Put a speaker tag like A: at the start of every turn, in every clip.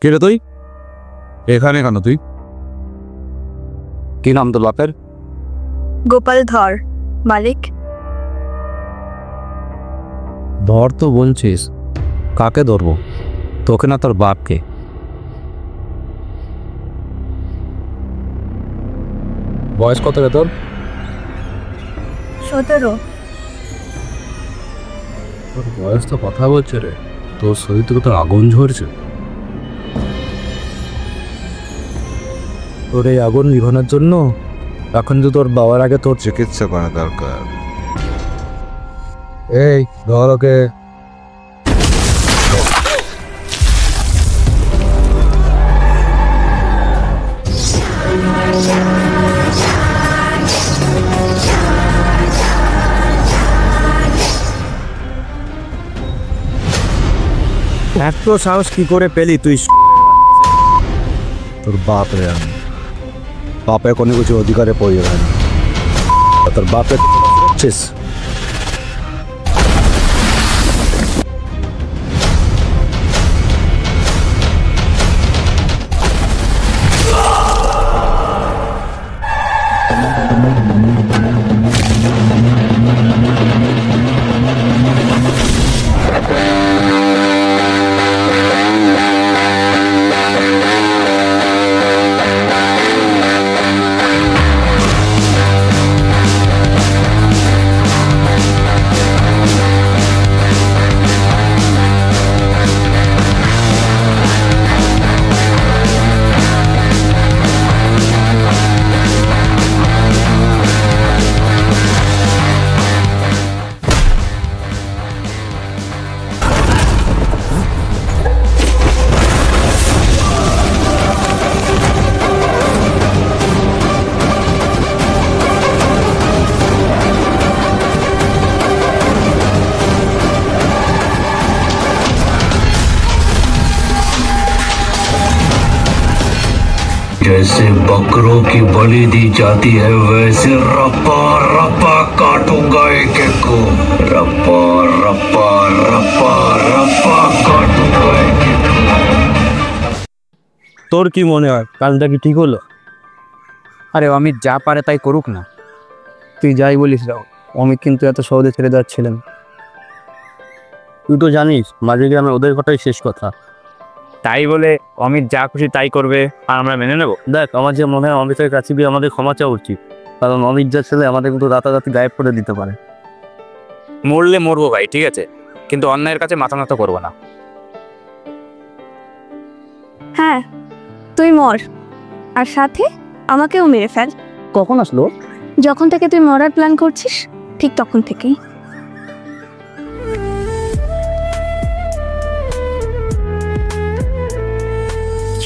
A: কে রে তুই? এখানে কেন তুই? কি নাম তোর বাপের?
B: গোপাল ধর। মালিক?
A: ধর তো বলছিস, কাকে ধরবো, তোকে না তোর বাপকে? বয়স কত রে তোর?
B: 17।
A: তোর বয়স তো কথা বলছে রে, তোর শরীর থেকে তোর আগুন ঝরছে। তোর এই আগুন নিভানোর জন্য এখন তো তোর বাবার আগে তোর চিকিৎসা করা দরকার। এই ধর ওকে। এত সাহস কি করে পেলি তুই? তোর বাপ রে, আমি বাপে কোনো কিছু অধিকারে পড়ি না। তোর বাপে
C: जैसे बकरों की बलि दी जाती है वैसे रप्पा रप्पा काटूंगा एक एक को। रप्पा रप्पा रप्पा रप्पा काटूंगा एक एक को।
A: তোর কি মনে হয় কাজটা কি ঠিক হলো?
D: আরে অমিত যা পারে তাই করুক না।
A: তুই যাই বলিস রাও, অমিত কিন্তু এত সহজে ছেড়ে দেওয়ার ছিলেন। তুই তো জানিস মাঝে গ্রামে ওদের কথাই শেষ কথা।
D: তাই বলে অমিত যা খুশি তাই করবে আর আমরা মেনে নেব?
A: দেখ, আমার যে মনে হয় অমিতের কাছে গিয়ে আমাদের ক্ষমা চাওয়া উচিত, কারণ অমিত যা ছেলে আমাদের কিন্তু রাতারাতি গায়েব করে দিতে পারে।
D: মরলে মরবো ভাই, ঠিক আছে, কিন্তু অন্যায়ের কাছে মাথা নত করবো না।
B: হ্যাঁ, তুই মর, আর সাথে আমাকেও মেরে ফেল।
A: কখন আসলো?
B: যখন থেকে তুই মরার প্ল্যান করছিস ঠিক তখন থেকেই।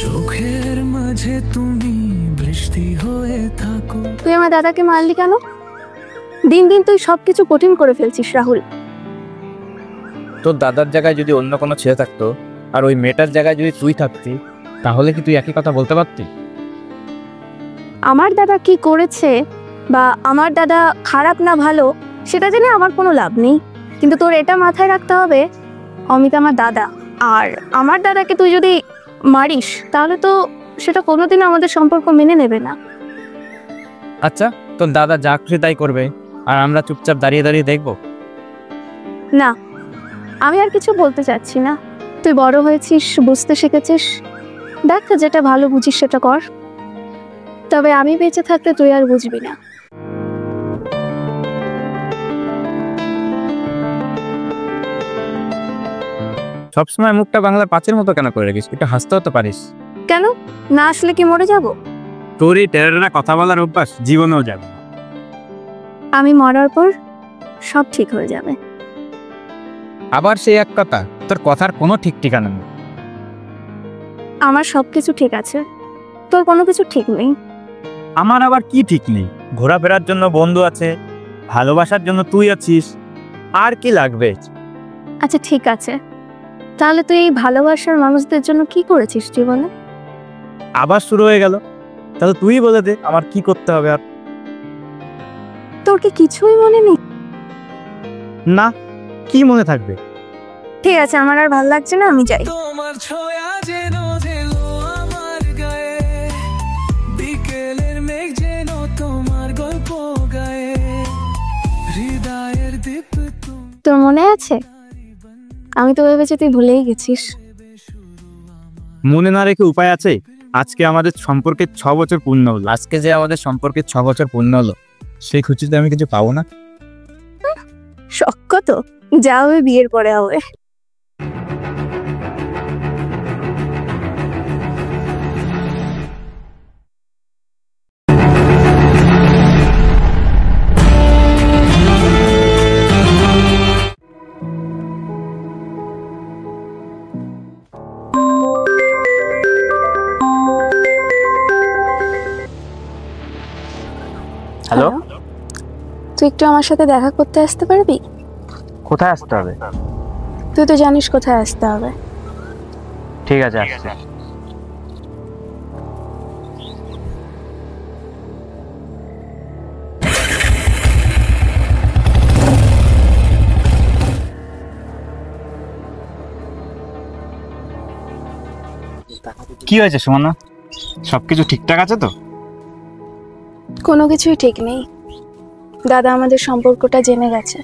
E: চোখের মাঝে তুমি বৃষ্টি হয়ে থাকো।
B: তুই আমার দাদাকে মারলি কেন? দিন দিন তুই সবকিছু কঠিন করে ফেলছিস রাহুল।
D: তোর দাদার জায়গায় যদি অন্য কোনো ছেলে থাকতো আর ওই মেয়েটার জায়গায় যদি তুই থাকতি, তাহলে কি তুই একই কথা বলতে পারতি?
B: আমার দাদা কি করেছে বা আমার দাদা খারাপ না ভালো সেটা জেনে আমার কোনো লাভ নেই, কিন্তু তোর এটা মাথায় রাখতে হবে অমিত আমার দাদা, আর আমার দাদাকে তুই যদি মারিস তাহলে তো সেটা কোনোদিন আমাদের সম্পর্ক মেনে নেবে না।
D: আচ্ছা, তোর দাদা যা খুশি তাই করবে আর আমরা চুপচাপ দাঁড়িয়ে দাঁড়িয়ে দেখবো?
B: না, আমি আর কিছু বলতে চাচ্ছি না। তুই বড় হয়েছিস, বুঝতে শিখেছিস, দেখ যেটা ভালো বুঝিস সেটা কর, তবে আমি বেঁচে থাকতে তুই আর বুঝবি না।
D: সবসময় মুখটা বাংলা পাঁচের মতো কেন করে রাখিস? একটু হাসতেও তো পারিস।
B: কেন? না আসলে কি মরে যাব?
D: তোর এই টেরাটা কথা বলার অভ্যাস জীবনেও যাবে।
B: আমি মরার পর সব ঠিক হয়ে যাবে।
D: আবার সেই এক কথা, তোর কথার কোনো ঠিক ঠিকানা নেই।
B: আমার সবকিছু ঠিক আছে, তোর কোনো কিছু ঠিক নেই।
D: আমার আবার কি ঠিক নেই? ঘোরাফেরার জন্য বন্ধু আছে, ভালোবাসার জন্য তুই আছিস, আর কি লাগবে?
B: আচ্ছা ঠিক আছে, তাহলে তুই এই ভালোবাসার মানুষদের জন্য কি করেছিস জীবনে?
D: আবার শুরু হয়ে গেল। তাহলে তুই বলে দে আমার কি করতে হবে। আর
B: তোর কি কিছুই মনে নেই?
D: না, কি মনে থাকবে?
B: ঠিক আছে, আমার আর ভালো লাগছে না, আমি যাই।
E: তোমার ছোঁয়া যেন
B: তোর মনে আছে? আমি তো ভেবেছি তুই ভুলেই গেছিস।
D: মনে না রেখে উপায় আছে? আজকে আমাদের সম্পর্কে 6 বছর পূর্ণ হলো। আজকে যে আমাদের সম্পর্কে 6 বছর পূর্ণ হলো, সেই খুশিতে আমি কিছু পাবো না?
B: শখ তো যা হবে বিয়ের পরে হবে।
D: হ্যালো,
B: তুই একটু আমার সাথে দেখা করতে আসতে পারবি?
D: কোথায় আসতে হবে?
B: তুই তো জানিস কোথায় আসতে হবে।
D: ঠিক আছে, আসছি। কি হয়েছে সুমনা? সবকিছু ঠিকঠাক আছে তো?
B: কোনো কিছুই ঠিক নেই। দাদা আমাদের সম্পর্কটা জেনে গেছে।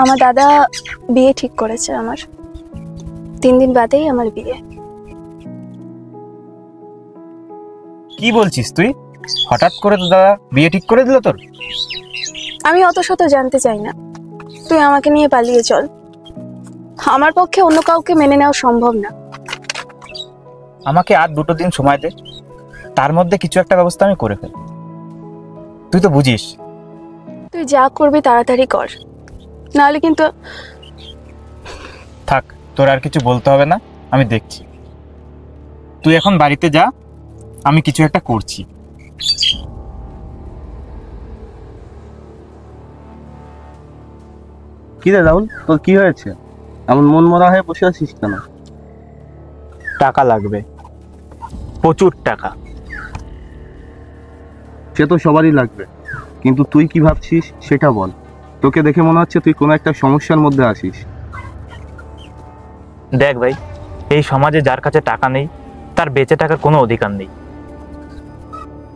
B: আমার দাদা বিয়ে ঠিক করেছে আমার। 3 দিন বাদেই আমার বিয়ে।
D: কি বলছিস তুই? হঠাৎ করে তো দাদা বিয়ে ঠিক করে দিল তোর?
B: আমি অত শত জানতে চাই না, তুই আমাকে নিয়ে পালিয়ে চল। আমার পক্ষে অন্য কাউকে মেনে নেওয়া সম্ভব না।
D: আমাকে আর 2 দিন সময় দে, তার মধ্যে কিছু একটা ব্যবস্থা আমি করে ফেলব। তুই তো বুঝিস।
B: তুই যা করবি তাড়াতাড়ি কর, নাহলে কিন্তু।
D: থাক, তোর আর কিছু বলতে হবে না, আমি দেখছি। তুই এখন বাড়িতে যা, আমি কিছু একটা করছি।
A: কি রে রাহুল, তোর কি হয়েছে? এমন মন মরা হয়ে বসে আছিস কেন?
D: টাকা লাগবে, প্রচুর টাকা।
A: সে তো সবারই লাগবে, কিন্তু তুই কি ভাবছিস সেটা বল। তোকে দেখে মনে হচ্ছে তুই কোনো একটা সমস্যার মধ্যে আছিস।
D: দেখ ভাই, এই সমাজে যার কাছে টাকা নেই তার বেঁচে থাকার কোনো অধিকার নেই।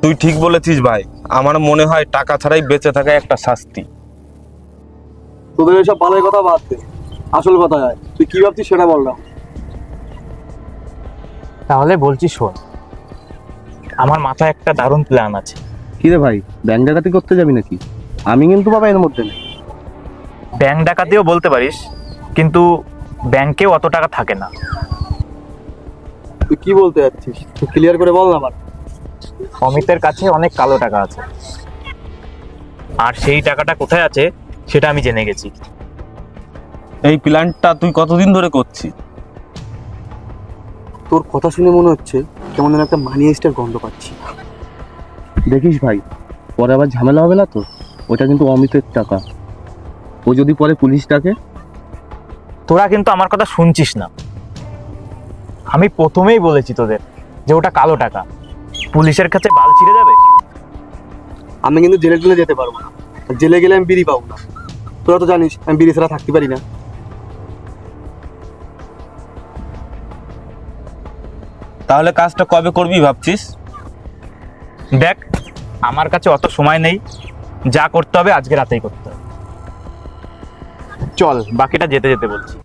F: তুই ঠিক বলেছিস ভাই, আমার মনে হয় টাকা ছাড়াই বেঁচে থাকা একটা শাস্তি।
A: তোদের এসব পালের কথা বাদ দে, আসল কথা হয় তুই কি ভাবছিস সেটা বল না।
D: তাহলে বলছি শোন, আমার মাথায় একটা দারুণ প্ল্যান আছে।
A: কি রে ভাই, ব্যাংক ডাকাতি করতে যাবি নাকি? আমি কিন্তু বাবা এর মধ্যে নেই।
D: ব্যাংক ডাকাতিও বলতে পারিস, কিন্তু ব্যাংকেও অত টাকা থাকে না।
A: তুই কি বলতে যাচ্ছিস, তুই ক্লিয়ার করে বল না আমার।
D: অমিতের কাছে অনেক কালো টাকা আছে, আর সেই টাকাটা কোথায় আছে সেটা আমি জেনে গেছি।
F: এই প্ল্যানটা তুই কতদিন ধরে করছিস?
A: তোর কথা শুনে মনে হচ্ছে কেমন যেন একটা মানি এক্সটার গন্ধ পাচ্ছি। দেখিস ভাই, পরে আবার ঝামেলা হবে না তো? ওটা কিন্তু অমিতের টাকা, ও যদি পরে পুলিশ ডাকে।
D: তোরা কিন্তু আমার কথা শুনছিস না। আমি প্রথমেই বলেছি তোদের যে ওটা কালো টাকা, পুলিশের কাছে বাল ছিঁড়ে যাবে।
A: আমি কিন্তু জেলে টেলে যেতে পারবো না, জেলে গেলে আমি বিড়ি পাবো না। তোরা তো জানিস আমি বিড়ি ছাড়া থাকতে পারি না।
F: তাহলে কাজটা কবে করবি ভাবছিস?
D: দেখ, আমার কাছে অত সময় নেই, যা করতে হবে আজকে রাতেই করতে হবে। চল, বাকিটা যেতে যেতে বলছি।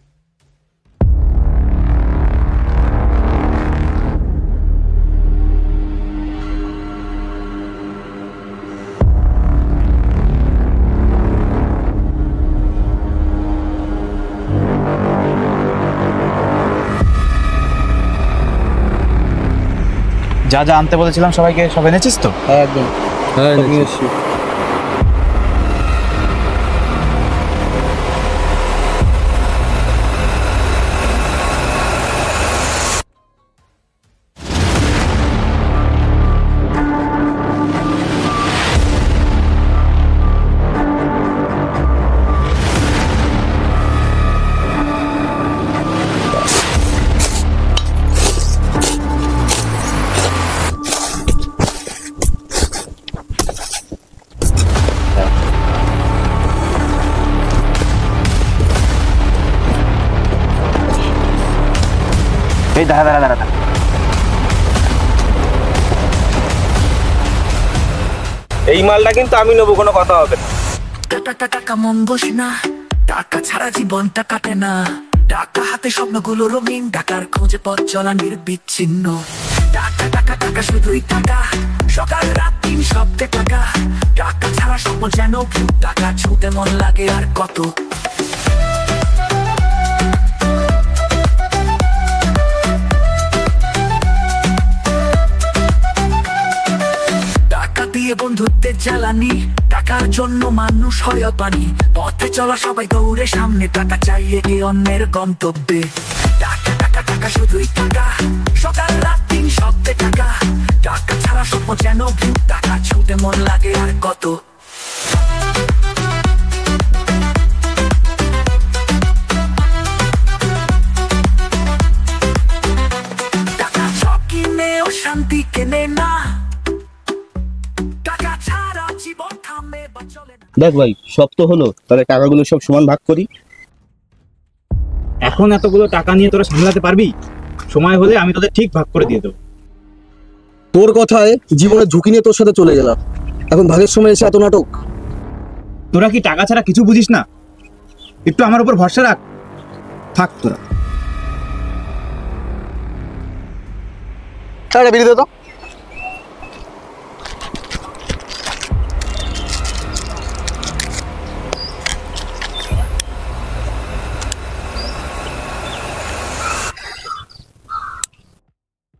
D: যা যা আনতে বলেছিলাম সবাইকে সব এনেছিস তো?
A: হ্যাঁ একদম, হ্যাঁ নিয়ে এসছি।
D: এই দাঁড়া দাঁড়া দাঁড়া,
F: এই মালটা কিন্তু আমি নেবো, কোনো কথা হবে না।
E: টাকা মন বস না টাকা ছাড়া জীবনটা কাটে না, টাকা হাতে স্বপ্নগুলো রঙিন, টাকার খোঁজে পথ চলা নির্বিচ্ছিন্ন। টাকা টাকা টাকা শুধুই টাকা, সকাল রাত দিন শব্দে টাকা। টাকা ছাড়া স্বপ্ন যেন ভূত, টাকা ছুঁতে মন লাগে আর কত। টাকা দিয়ে বন্ধুত্বের জ্বালানি, টাকার জন্য মানুষ হয় পানি। পথে চলা সবাই দৌড়ে সামনে, টাকা চাইয়ে গিয়ে অন্যের গন্তব্যে। টাকা টাকা টাকা শুধুই টাকা, সকাল রাত দিন শব্দে টাকা। টাকা ছাড়া স্বপ্ন যেন ভূত, টাকা ছুঁতে মন লাগে আর কত। টাকা সব কিনেও শান্তি কেনে না, টাকা ছাড়া জীবন থামে বা চলে না।
A: দেখ ভাই, সব তো হলো, তাহলে টাকাগুলো সব সমান ভাগ করি।
D: এখন এতগুলো টাকা নিয়ে তোরা সামলাতে পারবি? সময় হলে আমি তোদের ঠিক ভাগ করে দিয়ে দেবো।
G: তোর কথায় জীবনের ঝুঁকি নিয়ে তোর সাথে চলে গেলাম, এখন ভাগের সময় এসে এত নাটক।
D: তোরা কি টাকা ছাড়া কিছু বুঝিস না? একটু আমার উপর ভরসা রাখ, থাক তোরা।
G: আরে বিড়ি দে তো।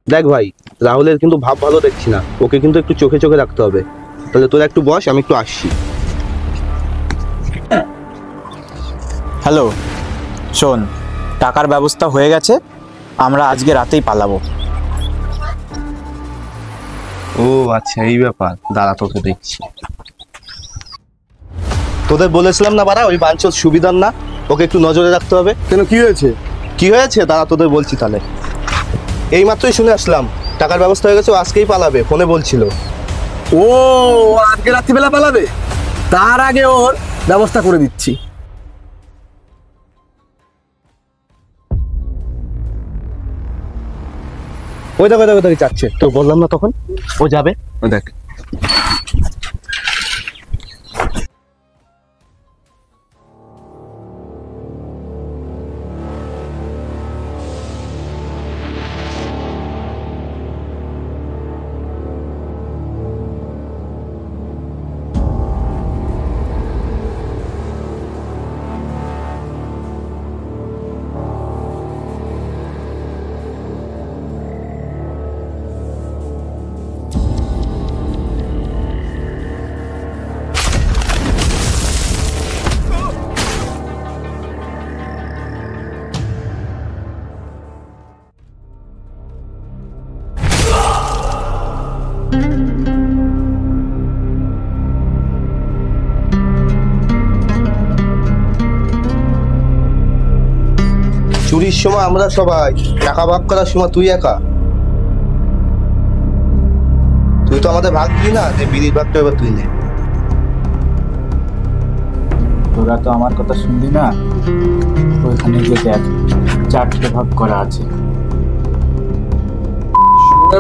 A: দেখ ভাই, রাহুলের কিন্তু ভাব ভালো দেখছি না, ওকে কিন্তু একটু চোখে চোখে রাখতে হবে। তাহলে তোরা একটু বস, আমি একটু আসছি।
D: হ্যালো, শোন, টাকার ব্যবস্থা হয়ে গেছে, আমরা আজকে রাতেই পালাবো।
A: ও আচ্ছা, এই ব্যাপার, দাঁড়া তোকে দেখছি। তোদের বলেছিলাম না বাড়া, ওই বাঞ্চল সুবিধার না, ওকে একটু নজরে রাখতে হবে।
G: কেন, কি হয়েছে?
A: কি হয়েছে দাঁড়া তোদের বলছি। তাহলে এই মাত্রই শুনে আসলাম টাকার ব্যবস্থা হয়ে গেছে, ও আজকেই পালাবে, ফোনে বলছিল।
G: ও আজকে রাত্রিবেলা পালাবে? তার আগে ওর ব্যবস্থা করে দিচ্ছি।
A: ওই দেখো দেখো দেখো যাচ্ছে, তো বললাম না তখন ও যাবে। ও দেখ, চুরির সময় আমরা সবাই, টাকা ভাগ করার সময় তুই একা। তুই তো আমাদের ভাগ দিই না, যে বিড়ির ভাগটা এবার তুই নে।
D: তোরা তো আমার কথা শুনবি না, ওইখানে গিয়ে দেখ, 4টে ভাগ করা আছে।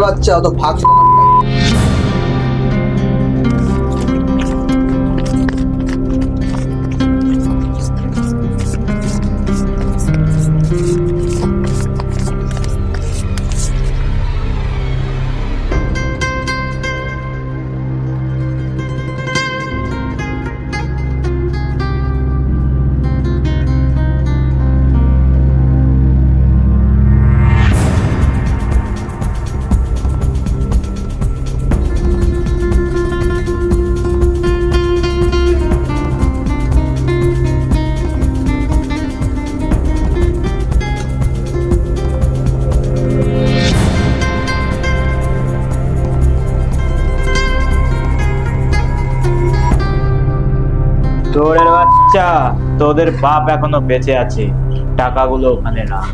G: বাচ্চা অত ভাগ
D: তোরের বাচ্চা, তোদের বাপ এখনো বেঁচে আছে, টাকাগুলো ওখানে রাখ।